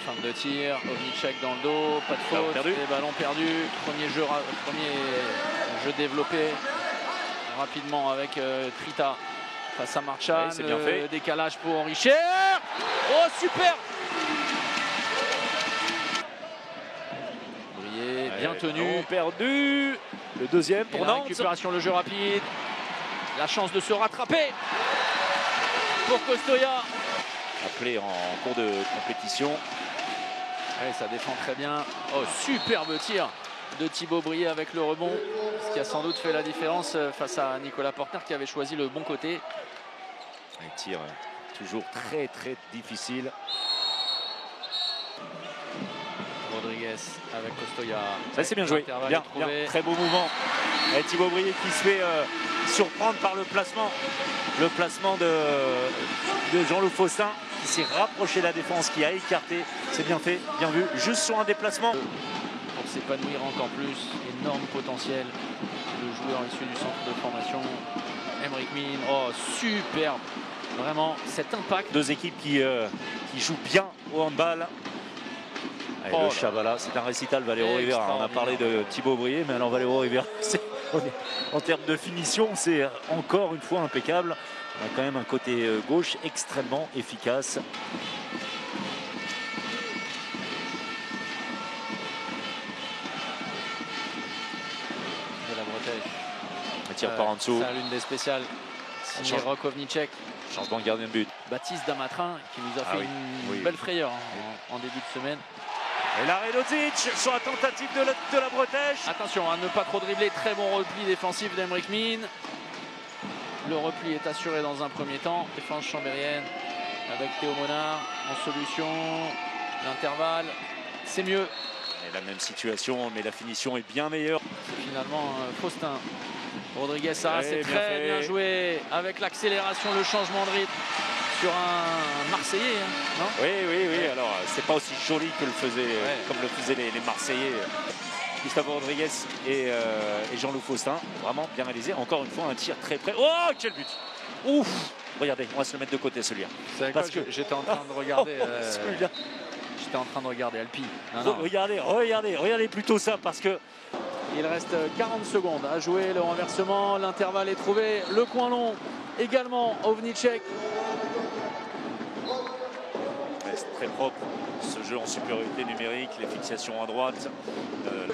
Fin de tir, Ovnicek dans le dos, pas de faute, perdu. et ballon perdu. Premier jeu développé rapidement avec Trita face à Marchand. C'est bien fait. Décalage pour Richer. Oh super! Brié, bien tenu. Perdu. Le deuxième pour Nantes. Récupération, le jeu rapide. La chance de se rattraper pour Costoya. Appelé en cours de compétition. Ouais, ça défend très bien. Oh, superbe tir de Thibaut Brié avec le rebond. Ce qui a sans doute fait la différence face à Nicolas Portner qui avait choisi le bon côté. Un tir toujours très difficile. Rodriguez avec Costoya. Ça c'est bien joué. Bien, très beau mouvement. Et Thibaut Brié qui se fait surprendre par le placement. Le placement de Jean-Loup Faustin qui s'est rapproché de la défense, qui a écarté. C'est bien fait, bien vu. Juste sur un déplacement. Pour s'épanouir encore plus, énorme potentiel. Le joueur issu du centre de formation, Aymeric Mine. Oh, superbe. Vraiment, cet impact. Deux équipes qui jouent bien au handball. Allez, le Chabala, c'est un récital Valero Rivera. On a parlé de Thibaut Brié, mais alors Valero Rivera, en termes de finition, c'est encore une fois impeccable. On a quand même un côté gauche extrêmement efficace. De la Bretèche. Un tir par en dessous. C'est l'une des spéciales. Signé Rok Ovnicek. Changement de gardien de but. Baptiste Damatrin qui nous a fait une belle frayeur en début de semaine. Et l'arrêt d'Odzic sur la tentative de la Bretèche. Attention à ne pas trop dribbler. Très bon repli défensif d'Aymeric Mine. Le repli est assuré dans un premier temps. Défense chambérienne avec Théo Monard en solution. L'intervalle, c'est mieux. Et la même situation, mais la finition est bien meilleure. Finalement, Faustin. Rodriguez, ça c'est très bien joué avec l'accélération, le changement de rythme sur un Marseillais, non? Oui. Alors, c'est pas aussi joli que comme le faisaient les Marseillais. Gustavo Rodriguez et Jean-Loup Faustin, vraiment bien réalisé. Encore une fois, un tir très près. Oh, quel but! Ouf! Regardez, on va se le mettre de côté celui-là. Parce que j'étais en train de regarder. J'étais en train de regarder Alpi. Regardez plutôt ça parce que. Il reste 40 secondes à jouer, le renversement, l'intervalle est trouvé, le coin long également, Ovnicek. C'est très propre, ce jeu en supériorité numérique, les fixations à droite.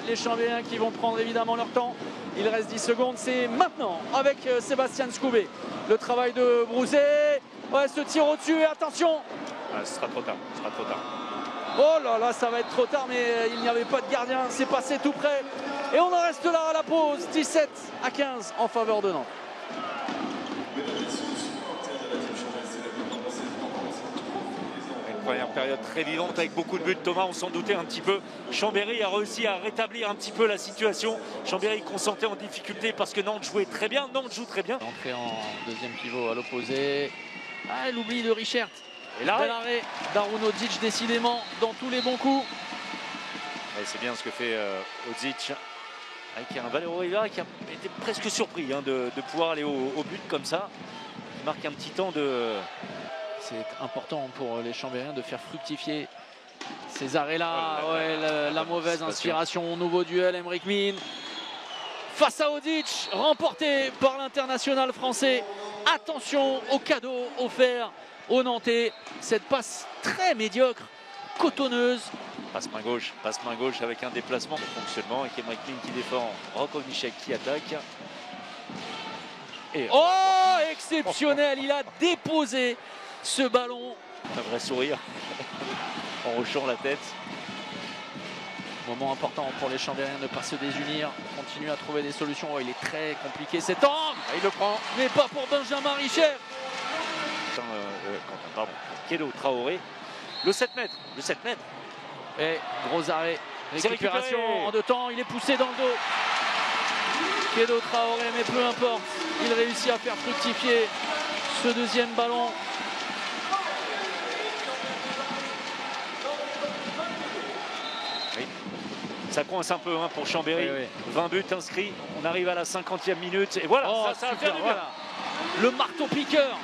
Les Chambéens qui vont prendre évidemment leur temps, il reste 10 secondes, c'est maintenant avec Sébastien Scoubé. Le travail de Brousset, ouais, ce tir au-dessus et attention. Ce sera trop tard, Oh là là, ça va être trop tard, mais il n'y avait pas de gardien, c'est passé tout près. Et on en reste là à la pause, 17-15 en faveur de Nantes. Une première période très vivante avec beaucoup de buts. Thomas, on s'en doutait un petit peu. Chambéry a réussi à rétablir un petit peu la situation. Chambéry qu'on sentait en difficulté parce que Nantes jouait très bien. Nantes joue très bien. Entrée en deuxième pivot à l'opposé. Ah, l'oubli de Richert. Et l'arrêt d'Arun Odzic, décidément, dans tous les bons coups. C'est bien ce que fait Odzic. Avec un Valero Rivera qui a été presque surpris de pouvoir aller au but comme ça. Il marque un petit temps de... C'est important pour les Chambériens de faire fructifier ces arrêts-là. La mauvaise inspiration. Nouveau duel, Aymeric Mine face à Odzic, remporté par l'international français. Attention au cadeau offert aux Nantais. Cette passe très médiocre, cotonneuse. Passe main gauche avec un déplacement de fonctionnement avec Aymeric Mine qui défend, Rok Ovnicek qui attaque. Et exceptionnel, il a déposé ce ballon. Un vrai sourire en hochant la tête. Moment important pour les Chambériens de ne pas se désunir. Continue à trouver des solutions. Oh, il est très compliqué cet angle. Il le prend, mais pas pour Benjamin Richer. Kédo Traoré. Le 7 mètres. Et gros arrêt. Récupération en deux temps. Il est poussé dans le dos. Kédo Traoré, mais peu importe. Il réussit à faire fructifier ce deuxième ballon. Ça coince un peu pour Chambéry. 20 buts inscrits. On arrive à la 50e minute. Et voilà, ça va faire du bien. Le marteau piqueur.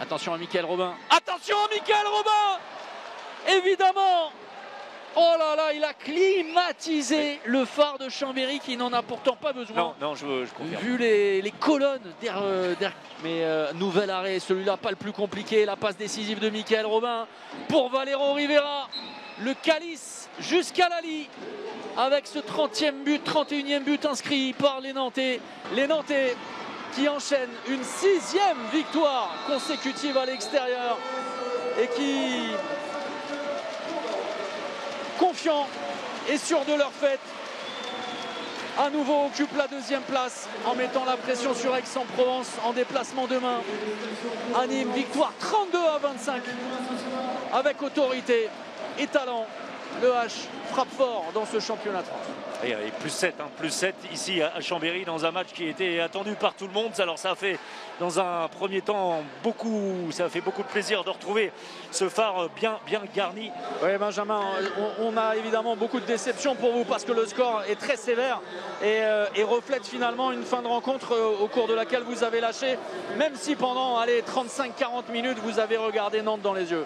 Attention à Mickaël Robin. Attention à Mickaël Robin. Évidemment. Oh là là, il a climatisé le phare de Chambéry qui n'en a pourtant pas besoin. Non, je confirme. Vu les colonnes derrière. Mais nouvel arrêt, celui-là pas le plus compliqué. La passe décisive de Mickaël Robin pour Valero Rivera. Le calice jusqu'à Lali. Avec ce 30e but, 31e but inscrit par les Nantais. Les Nantais qui enchaînent une 6e victoire consécutive à l'extérieur et qui, confiants et sûrs de leur fête, à nouveau occupent la 2e place en mettant la pression sur Aix-en-Provence en déplacement demain. À Nîmes, victoire 32-25 avec autorité et talent. Le H frappe fort dans ce championnat. Et plus 7 ici à Chambéry dans un match qui était attendu par tout le monde. Alors ça a fait dans un premier temps beaucoup de plaisir de retrouver ce phare bien garni. Oui Benjamin, on a évidemment beaucoup de déceptions pour vous parce que le score est très sévère et reflète finalement une fin de rencontre au cours de laquelle vous avez lâché, même si pendant 35-40 minutes vous avez regardé Nantes dans les yeux.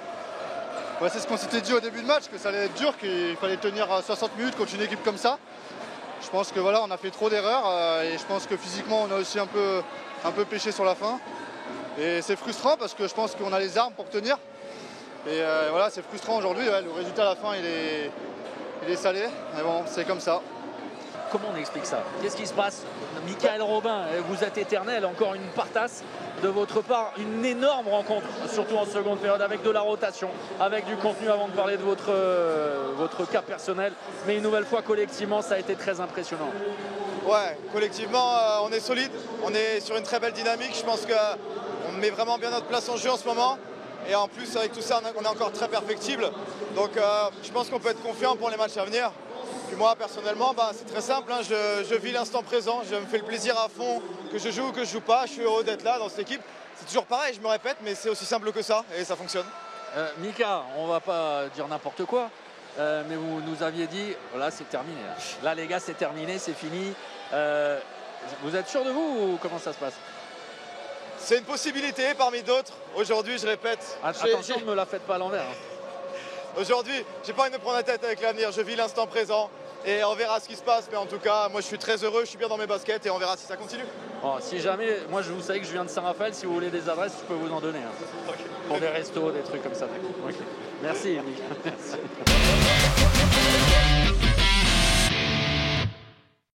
Ouais, c'est ce qu'on s'était dit au début de match, que ça allait être dur, qu'il fallait tenir 60 minutes contre une équipe comme ça. Je pense que voilà, on a fait trop d'erreurs et je pense que physiquement on a aussi un peu pêché sur la fin. Et c'est frustrant parce que je pense qu'on a les armes pour tenir. Et voilà, c'est frustrant aujourd'hui. Ouais, le résultat à la fin il est salé. Mais bon, c'est comme ça. Comment on explique ça? Qu'est-ce qui se passe? Mickaël Robin, vous êtes éternel, encore une partasse de votre part, une énorme rencontre, surtout en seconde période, avec de la rotation, avec du contenu avant de parler de votre cas personnel. Mais une nouvelle fois, collectivement, ça a été très impressionnant. Ouais, collectivement, on est solide, on est sur une très belle dynamique. Je pense qu'on met vraiment bien notre place en jeu en ce moment. Et en plus, avec tout ça, on est encore très perfectible. Donc, je pense qu'on peut être confiant pour les matchs à venir. Puis moi, personnellement, c'est très simple. Hein, je vis l'instant présent. Je me fais le plaisir à fond, que je joue ou que je joue pas. Je suis heureux d'être là dans cette équipe. C'est toujours pareil, je me répète, mais c'est aussi simple que ça et ça fonctionne. Mika, on va pas dire n'importe quoi, mais vous nous aviez dit, là c'est terminé. Là les gars, c'est terminé, c'est fini. Vous êtes sûr de vous ou comment ça se passe? C'est une possibilité parmi d'autres. Aujourd'hui, je répète. Attention, ne me la faites pas à l'envers. Aujourd'hui, j'ai pas envie de me prendre la tête avec l'avenir. Je vis l'instant présent et on verra ce qui se passe. Mais en tout cas, moi je suis très heureux, je suis bien dans mes baskets et on verra si ça continue. Bon, si jamais, moi vous savez que je viens de Saint-Raphaël, si vous voulez des adresses, je peux vous en donner. Hein. Okay. Pour des restos, des trucs comme ça. Okay. Merci. Merci.